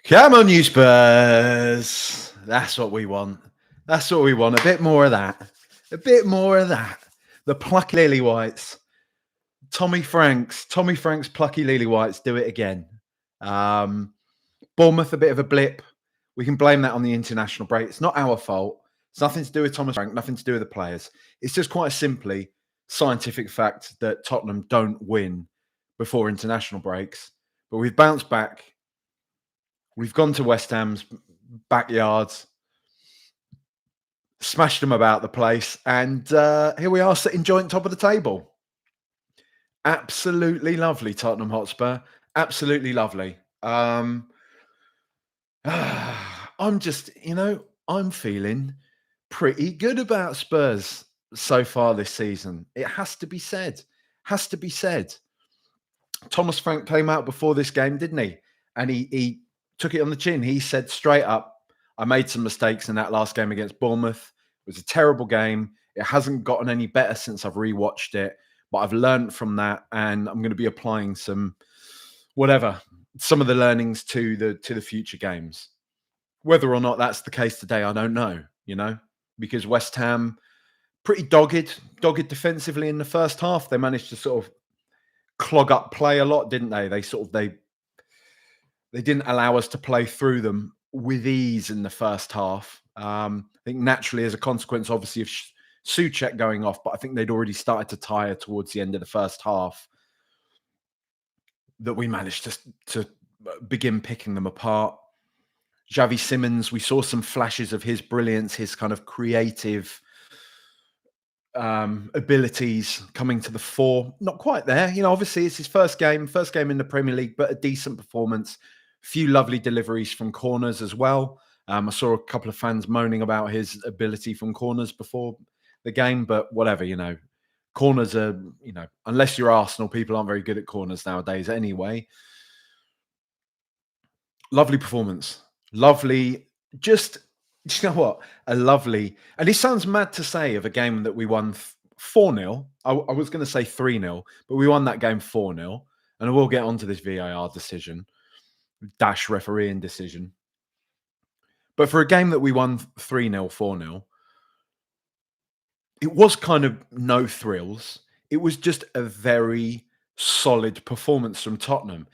Come on, you Spurs. That's what we want. That's what we want. A bit more of that. A bit more of that. The plucky lily whites. Tommy Franks. Tommy Franks, plucky lily whites. Do it again. Bournemouth, a bit of a blip. We can blame that on the international break. It's not our fault. It's nothing to do with Thomas Frank, nothing to do with the players. It's just quite simply scientific fact that Tottenham don't win before international breaks. But we've bounced back. We've gone to West Ham's backyards, smashed them about the place, and here we are sitting joint top of the table. Absolutely lovely, Tottenham Hotspur. Absolutely lovely. I'm just, I'm feeling pretty good about Spurs so far this season. It has to be said. Has to be said. Thomas Frank came out before this game, didn't he? And he took it on the chin. He said straight up, I made some mistakes in that last game against Bournemouth. It was a terrible game. It hasn't gotten any better since I've rewatched it, but I've learned from that, and I'm going to be applying some of the learnings to the future games. Whether or not that's the case today, I don't know, because West Ham pretty dogged defensively in the first half. They managed to sort of clog up play a lot, didn't they? They didn't allow us to play through them with ease in the first half. I think naturally as a consequence, obviously, of Souček going off, but I think they'd already started to tire towards the end of the first half, that we managed to begin picking them apart. Xavi Simons, we saw some flashes of his brilliance, his kind of creative abilities coming to the fore. Not quite there. Obviously it's his first game in the Premier League, but a decent performance. Few lovely deliveries from corners as well. I saw a couple of fans moaning about his ability from corners before the game, but whatever, corners are, unless you're Arsenal, people aren't very good at corners nowadays anyway. Lovely performance. Lovely. Just, you know what? A lovely, and it sounds mad to say of a game that we won 4-0. I was going to say 3-0, but we won that game 4-0. And I will get onto this VAR decision, dash refereeing decision. But for a game that we won 3-0, 4-0, it was kind of no thrills. It was just a very solid performance from Tottenham.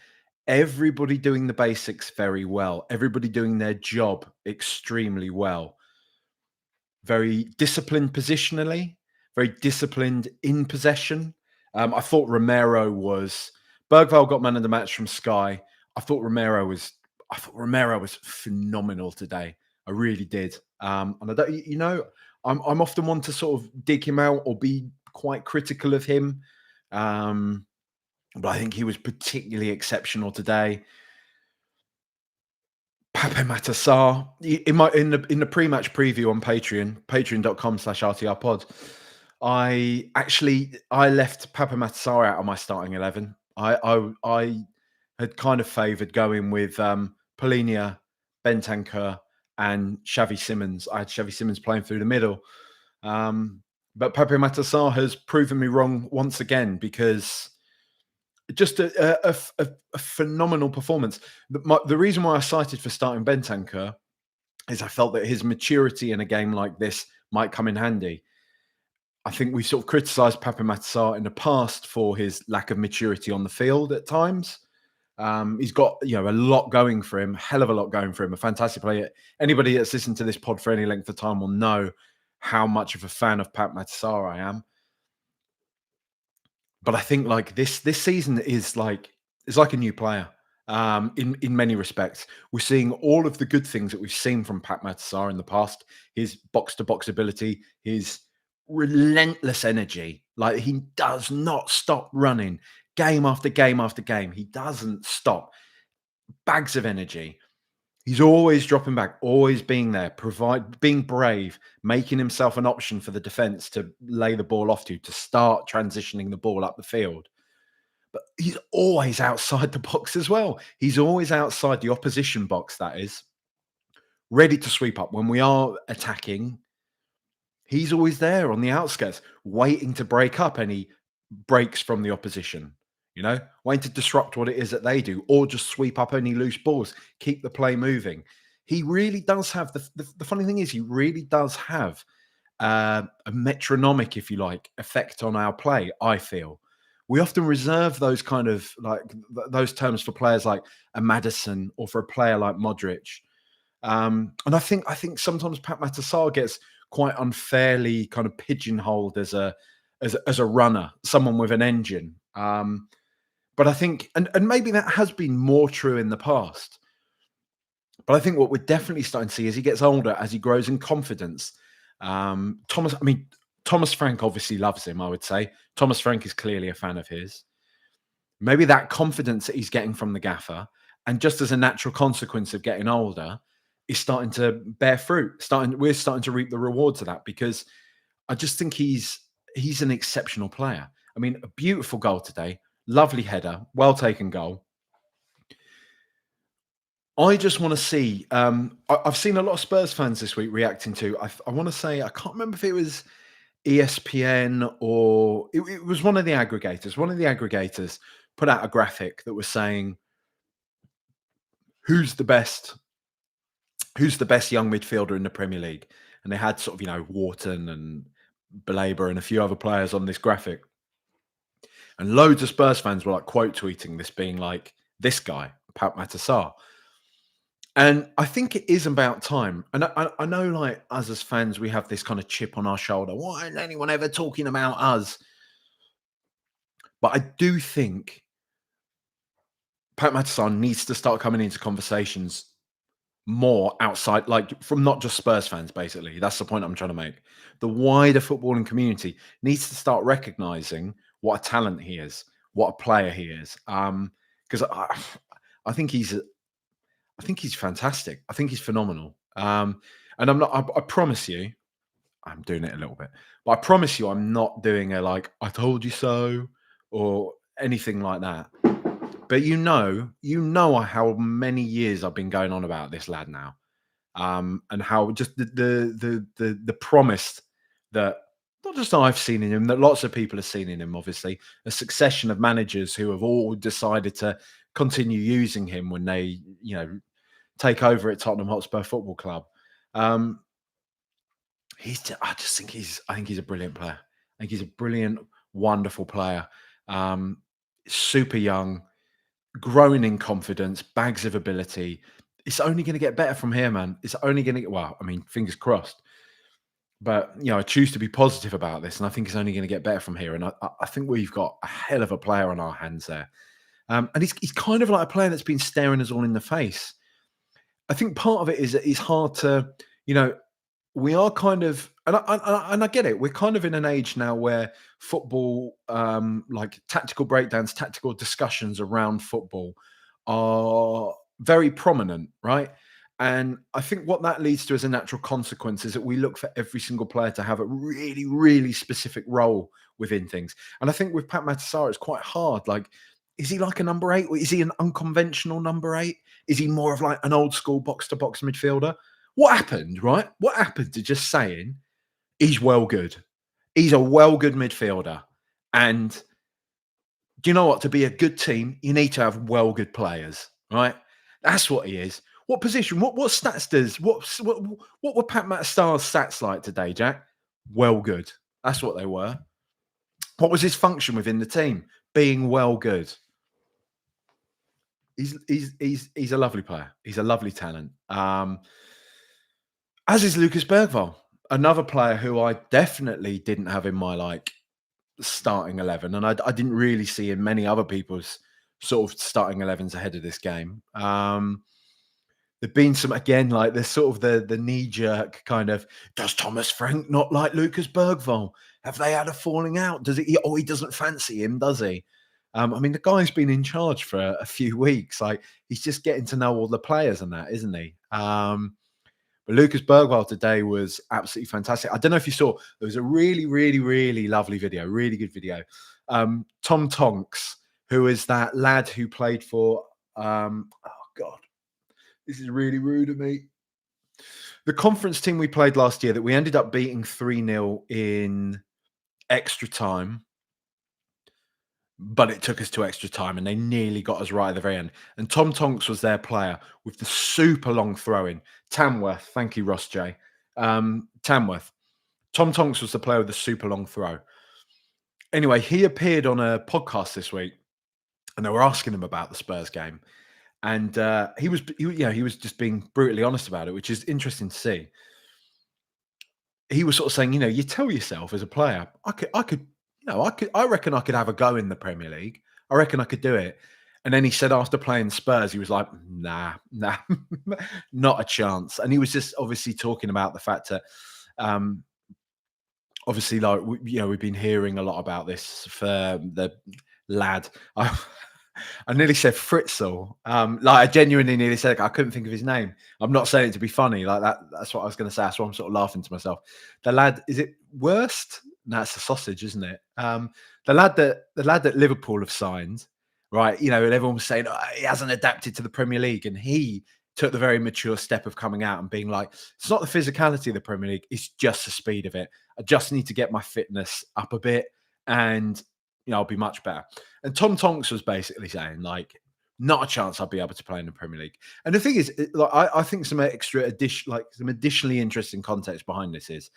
Everybody doing the basics very well. Everybody doing their job extremely well. Very disciplined positionally, very disciplined in possession. I thought Bergvall got man of the match from Sky. I thought Romero was phenomenal today. I really did. And I don't, I'm often one to sort of dig him out or be quite critical of him. But I think he was particularly exceptional today. Pape Matar, in the pre-match preview on Patreon, patreon.com/RTRpod, I left Pape Matar out of my starting 11. I had kind of favoured going with Polinia, Bentancur, and Xavi Simons. I had Xavi Simons playing through the middle. But Pape Matar has proven me wrong once again, because just a phenomenal performance. The reason why I cited for starting Bentancur is I felt that his maturity in a game like this might come in handy. I think we sort of criticised Pape Matar in the past for his lack of maturity on the field at times. He's got a lot going for him, hell of a lot going for him. A fantastic player. Anybody that's listened to this pod for any length of time will know how much of a fan of Pape Matar I am. But I think like this season is like a new player in many respects. We're seeing all of the good things that we've seen from Pape Matar in the past. His box-to-box ability, his relentless energy. Like, he does not stop running game after game after game. He doesn't stop. Bags of energy. He's always dropping back, always being there, being brave, making himself an option for the defense to lay the ball off to start transitioning the ball up the field. But he's always outside the box as well. He's always outside the opposition box, that is, ready to sweep up. When we are attacking, he's always there on the outskirts, waiting to break up any breaks from the opposition. waiting to disrupt what it is that they do, or just sweep up any loose balls, keep the play moving. He really does have the funny thing is he really does have a metronomic, if you like, effect on our play. I feel we often reserve those kind of like those terms for players like a Maddison or for a player like Modric. And I think sometimes Pape Matar gets quite unfairly kind of pigeonholed as a runner, someone with an engine. But I think, and maybe that has been more true in the past. But I think what we're definitely starting to see as he gets older, as he grows in confidence. Thomas Frank obviously loves him, I would say. Thomas Frank is clearly a fan of his. Maybe that confidence that he's getting from the gaffer, and just as a natural consequence of getting older, is starting to bear fruit. We're starting to reap the rewards of that, because I just think he's an exceptional player. I mean, a beautiful goal today, lovely header, well taken goal. I just want to see. I've seen a lot of Spurs fans this week reacting to. I want to say, I can't remember if it was ESPN or it was one of the aggregators. One of the aggregators put out a graphic that was saying who's the best young midfielder in the Premier League, and they had sort of Wharton and Belaber and a few other players on this graphic, and loads of Spurs fans were like quote tweeting this, being like, this guy, Pape Matar. And I think it is about time. And I know, like, us as fans, we have this kind of chip on our shoulder. Why isn't anyone ever talking about us? But I do think Pape Matar needs to start coming into conversations more outside, like from not just Spurs fans, basically. That's the point I'm trying to make. The wider footballing community needs to start recognizing what a talent he is, what a player he is. Because I think he's fantastic. I think he's phenomenal. And I'm not. I promise you, I'm doing it a little bit, but I promise you, I'm not doing a like "I told you so" or anything like that. But how many years I've been going on about this lad now, and how just the promise that not just I've seen in him, that lots of people have seen in him. Obviously, a succession of managers who have all decided to continue using him when they, take over at Tottenham Hotspur Football Club. Um, I think he's a brilliant player. I think he's a brilliant, wonderful player. Super young, growing in confidence, bags of ability. It's only going to get better from here, man. It's only going to get, well, I mean, fingers crossed. But, I choose to be positive about this, and I think it's only going to get better from here. And I think we've got a hell of a player on our hands there. And he's kind of like a player that's been staring us all in the face. I think part of it is that it's hard to, we are kind of, and I get it. We're kind of in an age now where football, like tactical breakdowns, tactical discussions around football, are very prominent, right? And I think what that leads to as a natural consequence is that we look for every single player to have a really, really specific role within things. And I think with Pape Matar, it's quite hard. Like, is he like a number 8? Or is he an unconventional number 8? Is he more of like an old school box to box midfielder? What happened, right? What happened to just saying he's well good? He's a well good midfielder. And do you know what? To be a good team, you need to have well good players, right? That's what he is. What position? What stats does? What were Pape Matar's stats like today, Jack? Well good. That's what they were. What was his function within the team? Being well good. He's a lovely player. He's a lovely talent. As is Lucas Bergvall, another player who I definitely didn't have in my starting 11, and I didn't really see in many other people's sort of starting 11s ahead of this game. There've been some, again, like there's sort of the knee jerk kind of, does Thomas Frank not like Lucas Bergvall? Have they had a falling out? Does he? Oh, he doesn't fancy him, does he? I mean, the guy's been in charge for a few weeks. Like, he's just getting to know all the players and that, isn't he? But Lucas Bergvall today was absolutely fantastic. I don't know if you saw, there was a really, really, really lovely video, really good video. Tom Tonks, who is that lad who played for, oh God, this is really rude of me. The conference team we played last year that we ended up beating 3-0 in extra time. but it took us to extra time, and they nearly got us right at the very end. And Tom Tonks was their player with the super long throw in. Tamworth, thank you, Ross J. Tamworth. Tom Tonks was the player with the super long throw. Anyway, he appeared on a podcast this week, and they were asking him about the Spurs game, and he was just being brutally honest about it, which is interesting to see. He was sort of saying, you tell yourself as a player, I reckon I could have a go in the Premier League. I reckon I could do it. And then he said after playing Spurs, he was like, nah, not a chance. And he was just obviously talking about the fact that, obviously, like, we've been hearing a lot about this for the lad. I nearly said Fritzl. I genuinely nearly said, I couldn't think of his name. I'm not saying it to be funny like that. That's what I was going to say. That's why I'm sort of laughing to myself. The lad, is it Worst? No, it's a sausage, isn't it? The lad that Liverpool have signed, right? And everyone was saying, he hasn't adapted to the Premier League, and he took the very mature step of coming out and being like, it's not the physicality of the Premier League, it's just the speed of it. I just need to get my fitness up a bit, and I'll be much better. And Tom Tonks was basically saying, like, not a chance I'll be able to play in the Premier League. And the thing is, I think some additionally interesting context behind this is,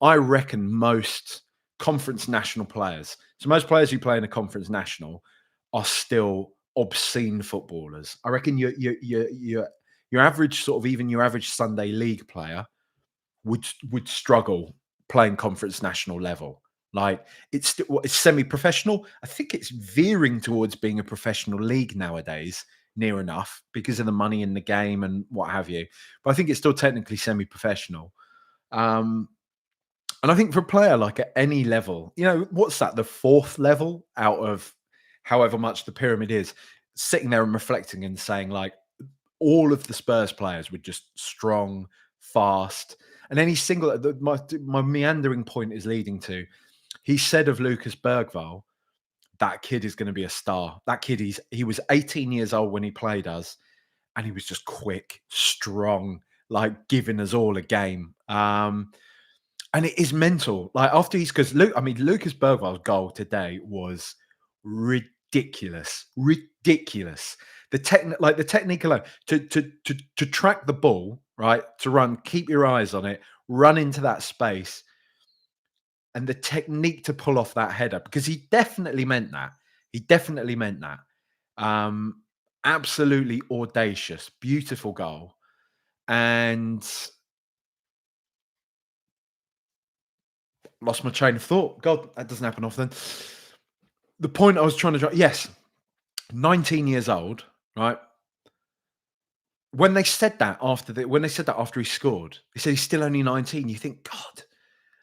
I reckon most conference national players, so most players who play in a conference national, are still obscene footballers. I reckon your average sort of, even your average Sunday league player would struggle playing conference national level. Like, it's semi-professional. I think it's veering towards being a professional league nowadays, near enough, because of the money in the game and what have you. But I think it's still technically semi-professional. And I think for a player like at any level, what's that? The fourth level out of however much the pyramid is, sitting there and reflecting and saying, like, all of the Spurs players were just strong, fast. And any single, my meandering point is leading to, he said of Lucas Bergvall, that kid is going to be a star. That kid, he was 18 years old when he played us, and he was just quick, strong, like giving us all a game. And it is mental. Like, after because Lucas Bergvall's goal today was ridiculous, ridiculous. The technique alone to track the ball, right, to run, keep your eyes on it, run into that space, and the technique to pull off that header, because he definitely meant that. He definitely meant that. Absolutely audacious, beautiful goal, and lost my train of thought. God, that doesn't happen often. The point I was trying to drive, yes, 19 years old, right? When they said that after he scored, they said he's still only 19. You think, God,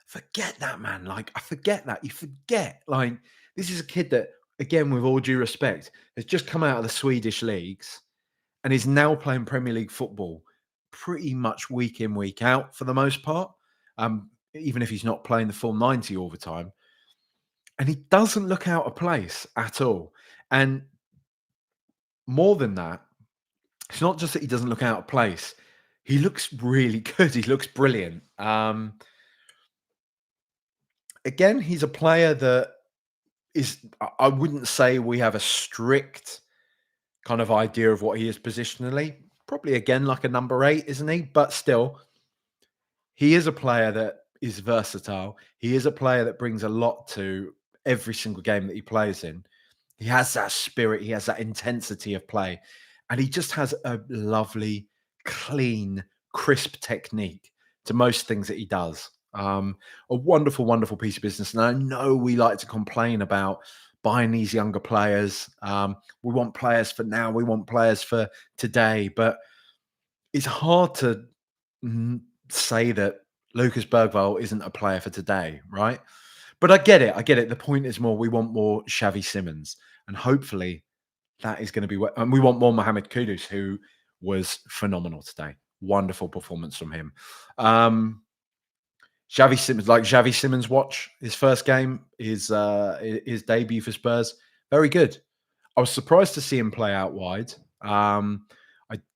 forget that, man. Like, I forget that. You forget. Like, this is a kid that, again, with all due respect, has just come out of the Swedish leagues and is now playing Premier League football pretty much week in, week out for the most part. Even if he's not playing the full 90 all the time. And he doesn't look out of place at all. And more than that, it's not just that he doesn't look out of place. He looks really good. He looks brilliant. Again, he's a player that is, I wouldn't say we have a strict kind of idea of what he is positionally. Probably, again, like a number 8, isn't he? But still, he is a player that is versatile. He is a player that brings a lot to every single game that he plays in. He has that spirit. He has that intensity of play. And he just has a lovely, clean, crisp technique to most things that he does. A wonderful, wonderful piece of business. And I know we like to complain about buying these younger players. We want players for now. We want players for today. But it's hard to say that Lucas Bergvall isn't a player for today, right? But I get it. I get it. The point is more, we want more Xavi Simons. And hopefully that is going to be what, and we want more Mohamed Kudus, who was phenomenal today. Wonderful performance from him. Xavi Simons watch, his first game, his debut for Spurs. Very good. I was surprised to see him play out wide. I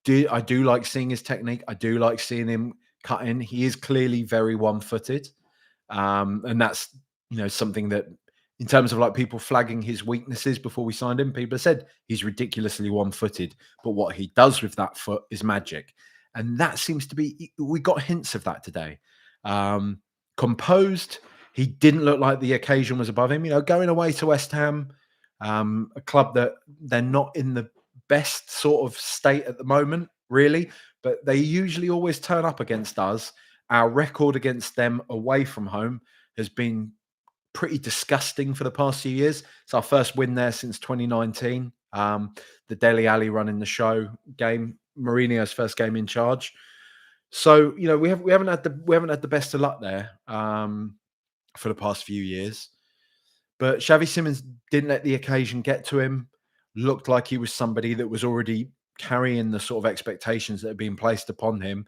do like seeing his technique. I do like seeing him cut in. He is clearly very one-footed. And that's, something that in terms of like people flagging his weaknesses before we signed him. People have said he's ridiculously one-footed, but what he does with that foot is magic. And that seems to be, we got hints of that today. Composed, he didn't look like the occasion was above him. Going away to West Ham, a club that they're not in the best sort of state at the moment, really, but they usually always turn up against us. Our record against them away from home has been pretty disgusting for the past few years. It's our first win there since 2019. The Dele Alli running the show game, Mourinho's first game in charge. So we haven't had the best of luck there for the past few years. But Xavi Simons didn't let the occasion get to him. Looked like he was somebody that was already carrying the sort of expectations that had been placed upon him,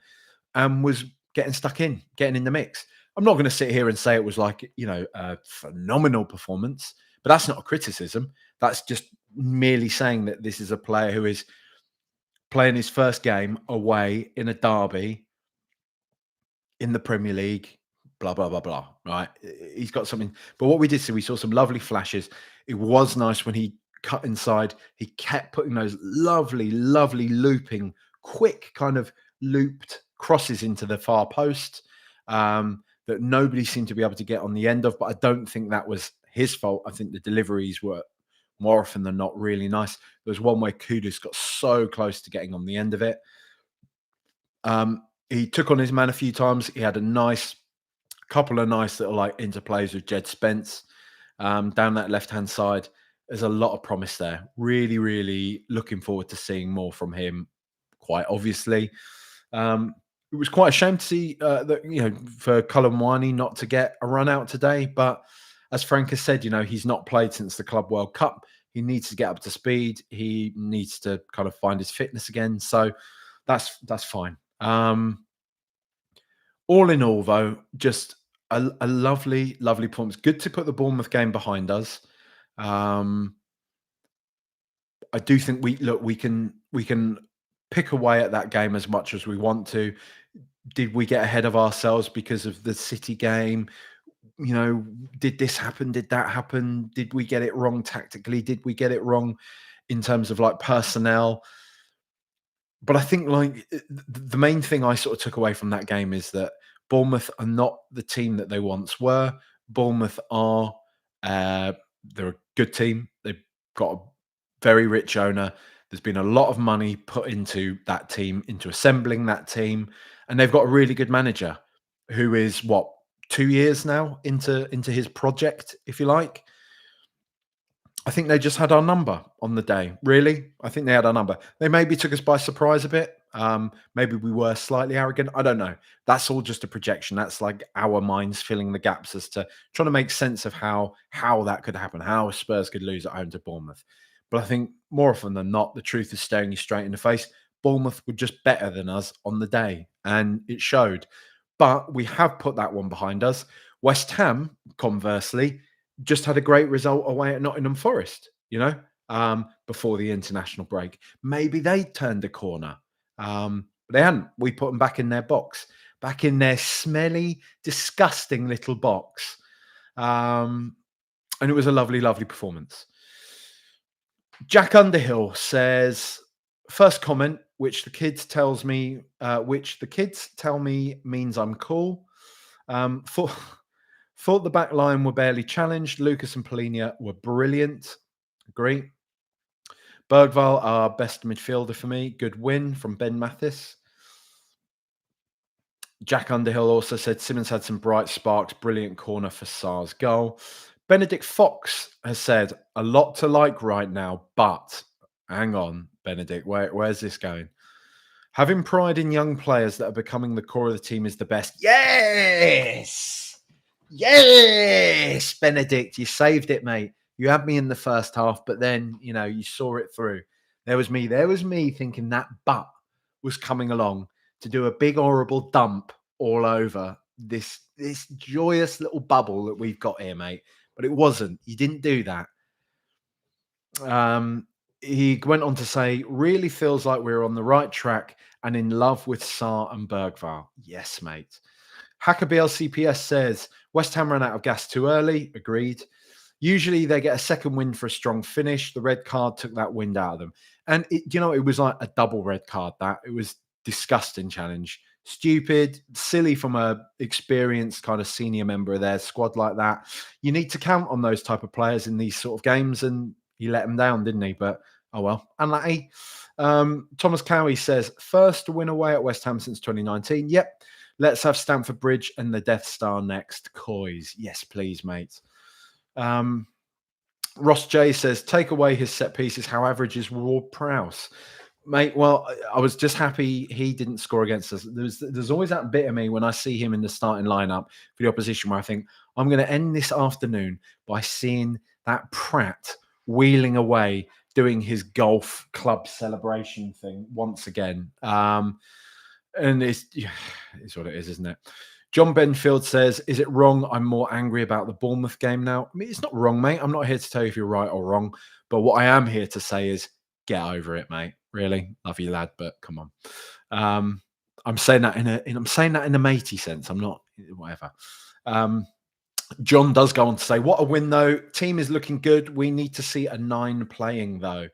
and was getting stuck in, getting in the mix. I'm not going to sit here and say it was like, a phenomenal performance, but that's not a criticism. That's just merely saying that this is a player who is playing his first game away in a derby in the Premier League, blah, blah, blah, blah, right? He's got something. But what we did see, we saw some lovely flashes. It was nice when he cut inside. He kept putting those lovely, lovely looping, quick kind of looped crosses into the far post that nobody seemed to be able to get on the end of. But I don't think that was his fault. I think the deliveries were more often than not really nice. There was one where Kudus got so close to getting on the end of it. He took on his man a few times. He had a couple of nice little like interplays with Jed Spence down that left-hand side. There's a lot of promise there. Really, really looking forward to seeing more from him, quite obviously. It was quite a shame to see that, for Cullen Mwani not to get a run out today. But as Frank has said, he's not played since the Club World Cup. He needs to get up to speed. He needs to kind of find his fitness again. So that's fine. All in all, though, just a lovely, lovely performance. Good to put the Bournemouth game behind us. I do think we can pick away at that game as much as we want to. Did we get ahead of ourselves because of the City game? Did this happen? Did that happen? Did we get it wrong tactically? Did we get it wrong in terms of like personnel? But I think like the main thing I sort of took away from that game is that Bournemouth are not the team that they once were. Bournemouth are they're a good team. They've got a very rich owner. There's been a lot of money put into that team, into assembling that team, and they've got a really good manager who is 2 years now into his project, if you like. I think they just had our number on the day. Really, I think they had our number. They maybe took us by surprise a bit. Maybe we were slightly arrogant. I don't know. That's all just a projection. That's like our minds filling the gaps as to trying to make sense of how that could happen, how Spurs could lose at home to Bournemouth. But I think more often than not, the truth is staring you straight in the face. Bournemouth were just better than us on the day, and it showed. But we have put that one behind us. West Ham, conversely, just had a great result away at Nottingham Forest, before the international break. Maybe they turned a corner. But they hadn't. We put them back in their box, back in their smelly, disgusting little box. And it was a lovely, lovely performance. Jack Underhill says, first comment, which the kids tell me means I'm cool. Thought the back line were barely challenged. Lucas and Polinia were brilliant. Agree. Bergvall, our best midfielder for me. Good win from Ben Mathis. Jack Underhill also said Simmons had some bright sparks. Brilliant corner for Sarr's goal. Benedict Fox has said a lot to like right now, but hang on, Benedict, where's this going? Having pride in young players that are becoming the core of the team is the best. Yes! Yes, Benedict, you saved it, mate. You had me in the first half, but then, you saw it through. There was me thinking that butt was coming along to do a big, horrible dump all over this joyous little bubble that we've got here, mate. But it wasn't. You didn't do that. He went on to say, really feels like we're on the right track and in love with Sarr and Bergvall. Yes, mate. Hacker BLCPS says, West Ham ran out of gas too early. Agreed. Usually they get a second win for a strong finish. The red card took that wind out of them. And it was like a double red card. That it was disgusting challenge. Stupid, silly from a experienced kind of senior member of their squad like that. You need to count on those type of players in these sort of games, and he let them down, didn't he? But oh well. Unlucky. Thomas Cowie says, first win away at West Ham since 2019. Yep. Let's have Stamford Bridge and the Death Star next. Coys. Yes, please, mate. Ross J says, take away his set pieces. How average is Ward Prowse? Mate, well, I was just happy he didn't score against us. There's always that bit of me when I see him in the starting lineup for the opposition where I think, I'm going to end this afternoon by seeing that Pratt wheeling away, doing his golf club celebration thing once again. And it's what it is, isn't it? John Benfield says, is it wrong? I'm more angry about the Bournemouth game now. I mean, it's not wrong, mate. I'm not here to tell you if you're right or wrong. But what I am here to say is get over it, mate. Really? Love you, lad, but come on. I'm saying that in a matey sense. I'm not whatever. John does go on to say, what a win, though. Team is looking good. We need to see a 9 playing, though.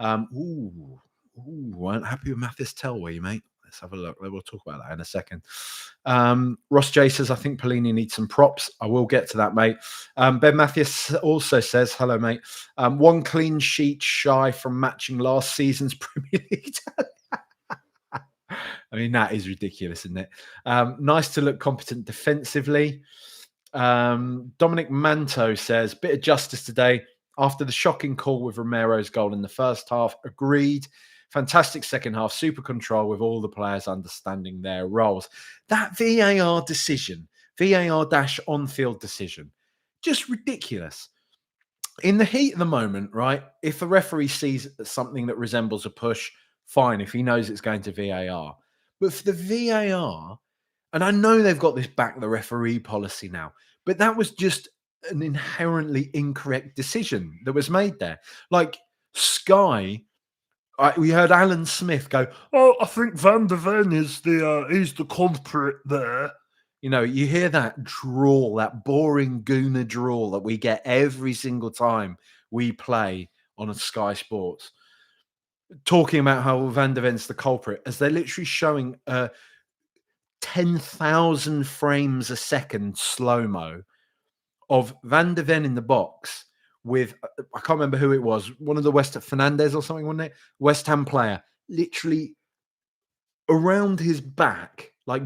Weren't happy with Mathis Tell, were you, mate? Let's have a look. We'll talk about that in a second. Ross J says, I think Pelini needs some props. I will get to that, mate. Ben Matthews also says, hello, mate. 1 clean sheet shy from matching last season's Premier League. I mean, that is ridiculous, isn't it? Nice to look competent defensively. Dominic Manto says, bit of justice today after the shocking call with Romero's goal in the first half. Agreed. Fantastic second half, super control with all the players understanding their roles. That VAR decision, VAR-on-field decision, just ridiculous. In the heat of the moment, right, if the referee sees something that resembles a push, fine, if he knows it's going to VAR. But for the VAR, and I know they've got this back the referee policy now, but that was just an inherently incorrect decision that was made there. Like Sky... we heard Alan Smith go, oh, I think Van der Ven is he's the culprit there. You hear that drawl, that boring Gooner drawl that we get every single time we play on a Sky Sports, talking about how Van der Ven's the culprit, as they're literally showing 10,000 frames a second slow-mo of Van der Ven in the box with, I can't remember who it was, one of the Fernandez or something, wasn't it? West Ham player, literally around his back, like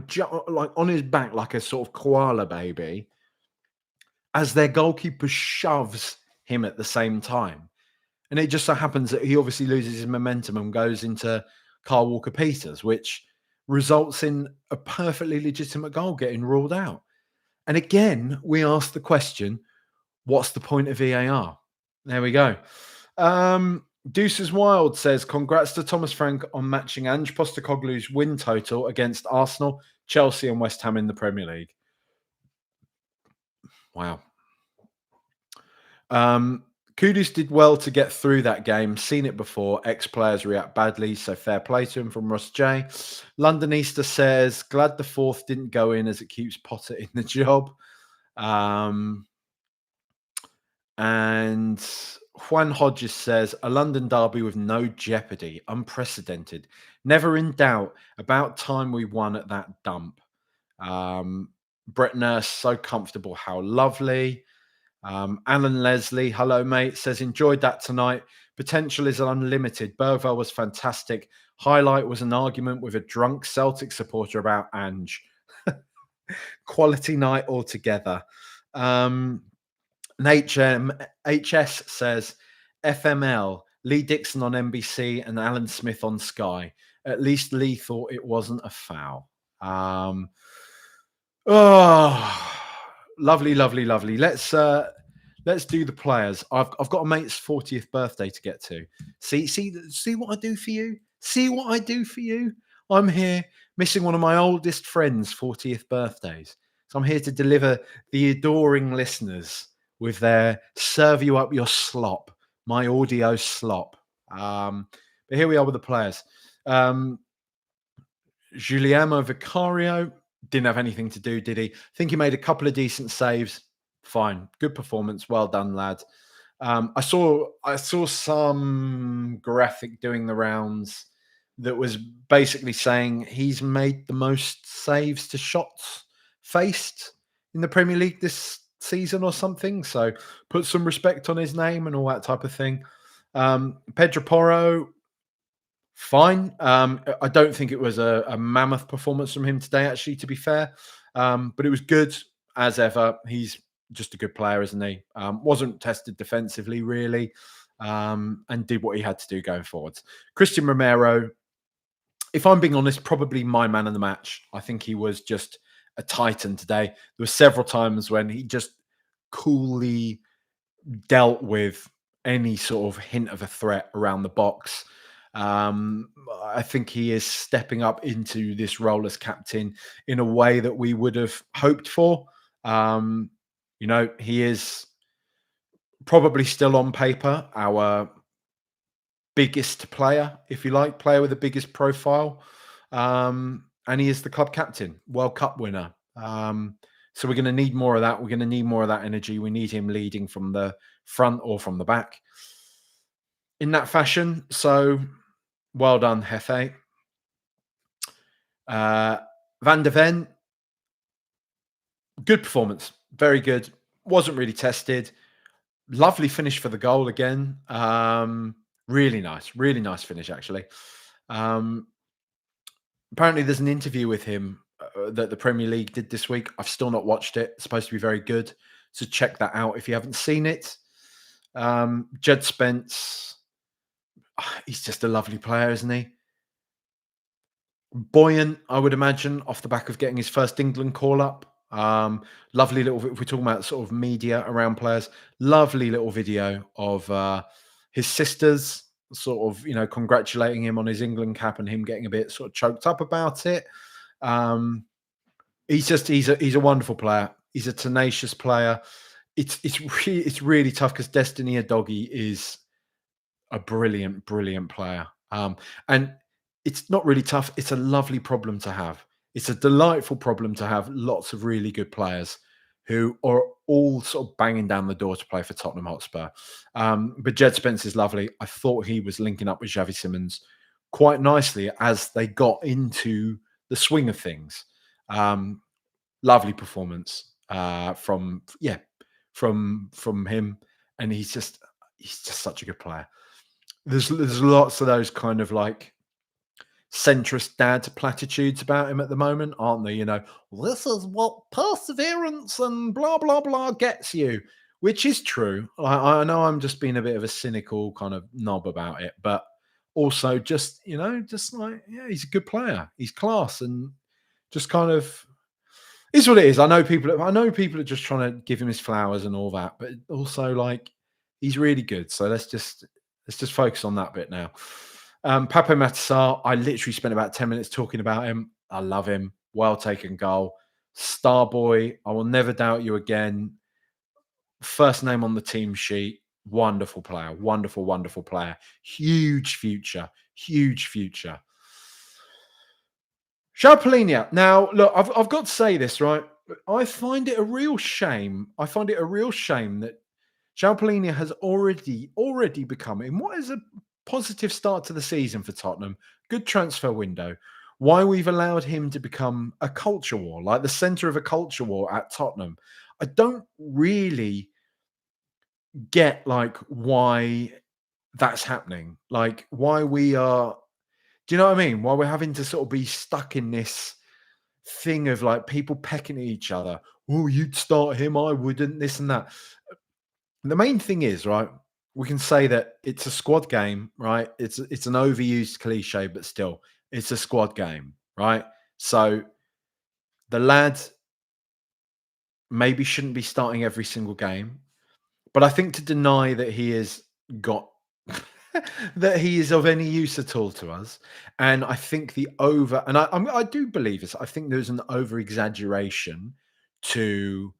on his back, like a sort of koala baby, as their goalkeeper shoves him at the same time. And it just so happens that he obviously loses his momentum and goes into Kyle Walker-Peters, which results in a perfectly legitimate goal getting ruled out. And again, we ask the question, what's the point of VAR? There we go. Deuces Wild says, congrats to Thomas Frank on matching Ange Postecoglou's win total against Arsenal, Chelsea and West Ham in the Premier League. Wow. Kudus did well to get through that game. Seen it before. Ex-players react badly, so fair play to him from Ross J. London Easter says, glad the 4th didn't go in as it keeps Potter in the job. And Juan Hodges says, a London derby with no jeopardy. Unprecedented. Never in doubt. About time we won at that dump. Brett Nurse, so comfortable. How lovely. Alan Leslie, hello, mate, says, enjoyed that tonight. Potential is unlimited. Bergvall was fantastic. Highlight was an argument with a drunk Celtic supporter about Ange. Quality night altogether. HS says, FML, Lee Dixon on NBC and Alan Smith on Sky. At least Lee thought it wasn't a foul. Lovely, lovely, lovely. Let's do the players. I've got a mate's 40th birthday to get to. See what I do for you? See what I do for you? I'm here missing one of my oldest friends' 40th birthdays. So I'm here to deliver the adoring listeners with their serve you up your slop, my audio slop. But here we are with the players. Giuliano Vicario didn't have anything to do, did he? I think he made a couple of decent saves. fine. Good performance. Well done, lad. I saw some graphic doing the rounds that was basically saying he's made the most saves to shots faced in the Premier League this season or something. So put some respect on his name and all that type of thing. Pedro Porro, fine. I don't think it was a mammoth performance from him today, actually, to be fair. But it was good as ever. He's just a good player, isn't he? Wasn't tested defensively, really, and did what he had to do going forwards. Christian Romero, if I'm being honest, probably my man of the match. I think he was just a titan today. There were several times when he just coolly dealt with any sort of hint of a threat around the box. I think he is stepping up into this role as captain in a way that we would have hoped for. Um, he is probably still on paper our biggest player, if you like, player with the biggest profile. And he is the club captain, World Cup winner. So we're going to need more of that. We're going to need more of that energy. We need him leading from the front or from the back in that fashion. So well done, Hefe. Van de Ven, good performance. Very good. Wasn't really tested. Lovely finish for the goal again. Really nice finish, actually. Apparently, there's an interview with him that the Premier League did this week. I've still not watched it. It's supposed to be very good. So check that out if you haven't seen it. Jed Spence, he's just a lovely player, isn't he? Buoyant, I would imagine, off the back of getting his first England call up. Lovely little, if we're talking about sort of media around players, lovely little video of his sisters sort of, congratulating him on his England cap and him getting a bit sort of choked up about it. He's a wonderful player. He's a tenacious player. It's really tough because Destiny Adoggy is a brilliant player. And it's not really tough. It's a lovely problem to have. It's a delightful problem to have lots of really good players who are all sort of banging down the door to play for Tottenham Hotspur. But Jed Spence is lovely. I thought he was linking up with Xavi Simons quite nicely as they got into the swing of things. Lovely performance from him, and he's just such a good player. There's lots of those kind of like centrist dad platitudes about him at the moment, aren't there? This is what perseverance and blah blah blah gets you, which is true. I know I'm just being a bit of a cynical kind of knob about it, but also just like, yeah, he's a good player. He's class, and just kind of is what it is. I know people are just trying to give him his flowers and all that, but also like he's really good. So let's just focus on that bit now. Pape Matar, I literally spent about 10 minutes talking about him. I love him. Well taken goal. Star boy. I will never doubt you again. First name on the team sheet. Wonderful player. Wonderful player. Huge future. Xiao Now, look, I've got to say this, right? I find it a real shame. That Xiao has already become, in what is a positive start to the season for Tottenham, good transfer window, why we've allowed him to become a culture war, like the center of a culture war at Tottenham. I don't really get like why that's happening. Like why we are, do you know what I mean? Why we're having to sort of be stuck in this thing of like people pecking at each other. Oh, you'd start him, I wouldn't, this and that. The main thing is, right, we can say that it's a squad game, right? It's an overused cliche, but still, it's a squad game, right? So the lad maybe shouldn't be starting every single game, but I think to deny that he has got that he is of any use at all to us, and I think I do believe this. I think there's an over exaggeration to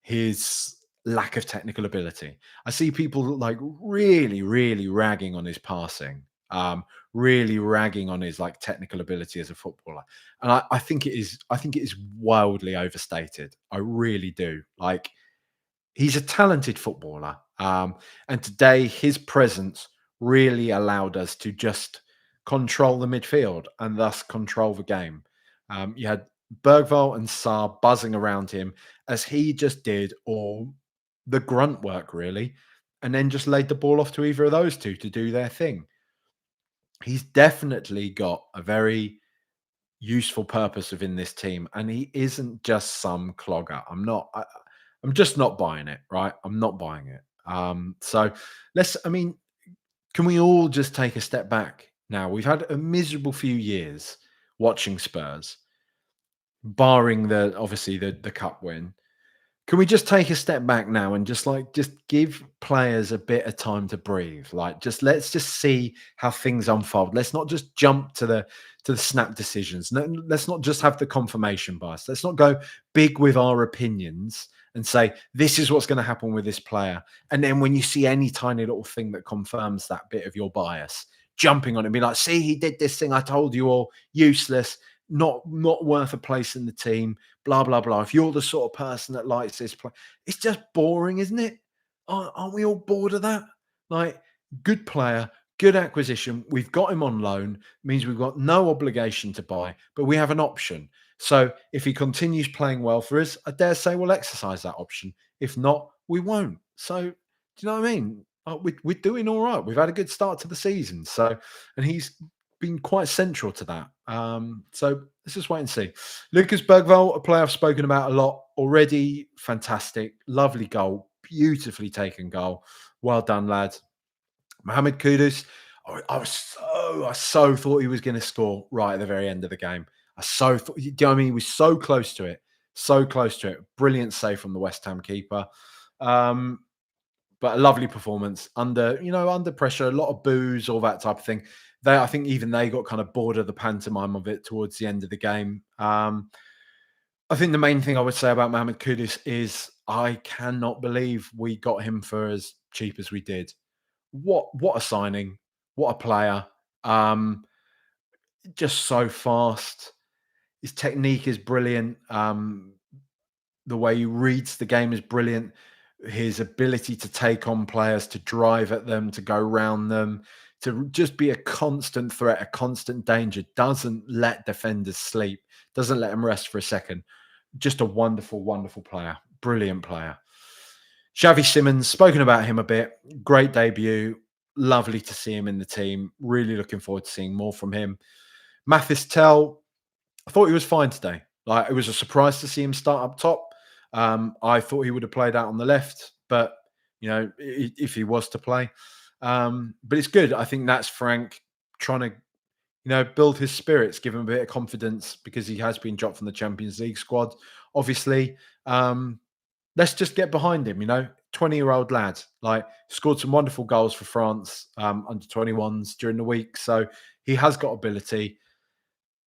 his lack of technical ability. I see people like really ragging on his passing, really ragging on his like technical ability as a footballer. And I think it is wildly overstated. I really do. Like He's a talented footballer. And today, his presence really allowed us to just control the midfield and thus control the game. You had Bergvall and Sarr buzzing around him as he just did all the grunt work, really, and then just laid the ball off to either of those two to do their thing. He's definitely got a very useful purpose within this team, and he isn't just some clogger. I'm just not buying it, right? I'm not buying it. So I mean, can we all just take a step back now? We've had a miserable few years watching Spurs, barring obviously the cup win. Can we just take a step back now and just give players a bit of time to breathe? Like let's just see how things unfold. Let's not just jump to the snap decisions. No, let's not just have the confirmation bias. Let's not go big with our opinions and say this is what's going to happen with this player. And then when you see any tiny little thing that confirms that bit of your bias, jumping on it and be like, see, he did this thing I told you all, useless, not worth a place in the team, blah blah blah. If you're the sort of person that likes this play, it's just boring, isn't it? Aren't we all bored of that? Like, good player, good acquisition. We've got him on loan, means we've got no obligation to buy, but we have an option. So if he continues playing well for us, I dare say we'll exercise that option. If not, we won't. So do you know what I mean? We're doing all right. We've had a good start to the season. So, and he's been quite central to that. So let's just wait and see. Lucas Bergvall, a player I've spoken about a lot already. Fantastic, lovely goal, beautifully taken goal. Well done, lad. Mohamed Kudus, I so thought he was going to score right at the very end of the game. I so thought, you know what I mean? He was so close to it, so close to it. Brilliant save from the West Ham keeper. But a lovely performance under pressure, a lot of boos, all that type of thing. I think even they got kind of bored of the pantomime of it towards the end of the game. I think the main thing I would say about Mohamed Kudus is I cannot believe we got him for as cheap as we did. What a signing! What a player! Just so fast. His technique is brilliant. The way he reads the game is brilliant. His ability to take on players, to drive at them, to go round them, to just be a constant threat, a constant danger, doesn't let defenders sleep, doesn't let them rest for a second. Just a wonderful, wonderful player. Brilliant player. Xavi Simons, spoken about him a bit. Great debut. Lovely to see him in the team. Really looking forward to seeing more from him. Mathis Tell, I thought he was fine today. Like, it was a surprise to see him start up top. I thought he would have played out on the left, but if he was to play, but it's good. I think that's Frank trying to build his spirits, give him a bit of confidence because he has been dropped from the Champions League squad. Obviously, let's just get behind him. 20-year-old lad, like, scored some wonderful goals for France under 21s during the week, so he has got ability.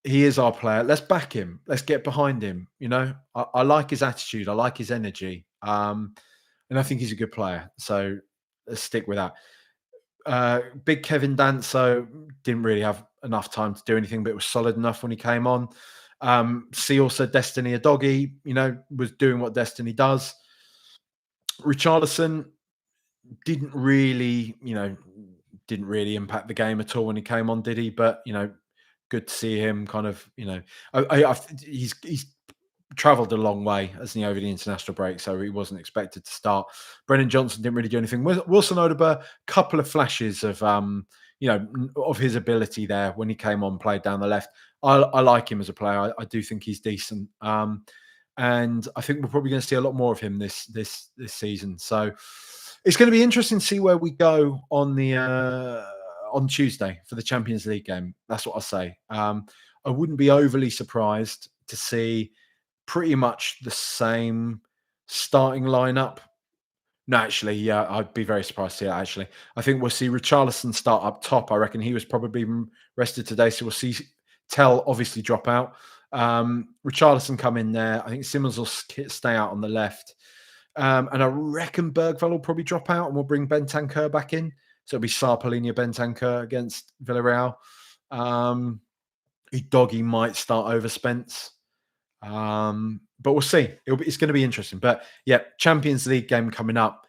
He is our player. Let's back him. Let's get behind him. I like his attitude. I like his energy. And I think he's a good player. So let's stick with that. Big Kevin Danso didn't really have enough time to do anything, but was solid enough when he came on. See also Destiny Adogi, was doing what Destiny does. Richarlison didn't really impact the game at all when he came on, did he? But good to see him kind of, he's travelled a long way, hasn't he, over the international break, so he wasn't expected to start. Brennan Johnson didn't really do anything. Wilson Odeber, couple of flashes of of his ability there when he came on, played down the left. I like him as a player. I do think he's decent, and I think we're probably going to see a lot more of him this season. So it's going to be interesting to see where we go on Tuesday for the Champions League game. That's what I'll say. I wouldn't be overly surprised to see pretty much the same starting lineup. No, actually, yeah, I'd be very surprised to see that, actually. I think we'll see Richarlison start up top. I reckon he was probably rested today, so we'll see Tell obviously drop out. Richarlison come in there. I think Simmons will stay out on the left. And I reckon Bergvall will probably drop out and we'll bring Bentancur back in. So it'll be Sarr, Palhinha, Bentancur against Villarreal. Doggy might start over Spence. But we'll see. It's going to be interesting. But yeah, Champions League game coming up.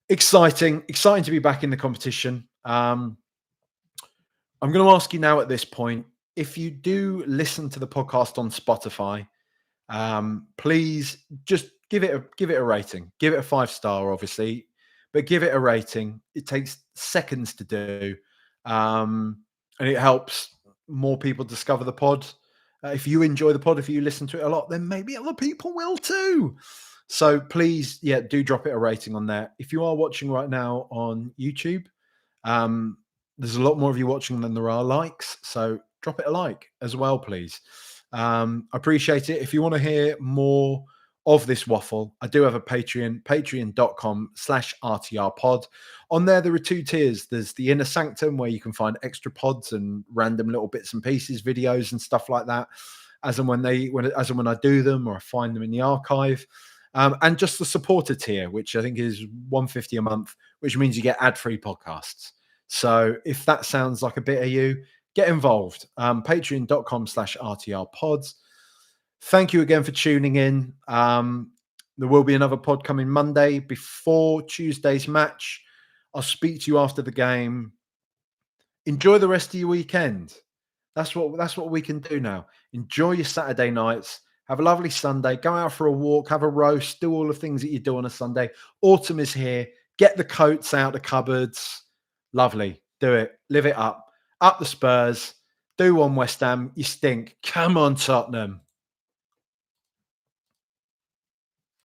Exciting to be back in the competition. I'm going to ask you now at this point, if you do listen to the podcast on Spotify, please just give it a rating. Give it a 5-star, obviously, but give it a rating. It takes seconds to do, and it helps more people discover the pod. If you enjoy the pod, if you listen to it a lot, then maybe other people will too. So please, do drop it a rating on there. If you are watching right now on YouTube, there's a lot more of you watching than there are likes. So drop it a like as well, please. I appreciate it. If you want to hear more of this waffle, I do have a Patreon, patreon.com/RTR pod. On there are 2 tiers. There's the Inner Sanctum, where you can find extra pods and random little bits and pieces, videos and stuff like that, as and when I do them or I find them in the archive. And just the supporter tier, which I think is $150 a month, which means you get ad-free podcasts. So if that sounds like a bit of you, get involved. Patreon.com/RTR pods. Thank you again for tuning in. There will be another pod coming Monday before Tuesday's match. I'll speak to you after the game. Enjoy the rest of your weekend. That's what we can do now. Enjoy your Saturday nights. Have a lovely Sunday. Go out for a walk, have a roast, do all the things that you do on a Sunday. Autumn is here. Get the coats out the cupboards. Lovely. Do it. Live it up. Up the Spurs. Do one West Ham. You stink. Come on, Tottenham.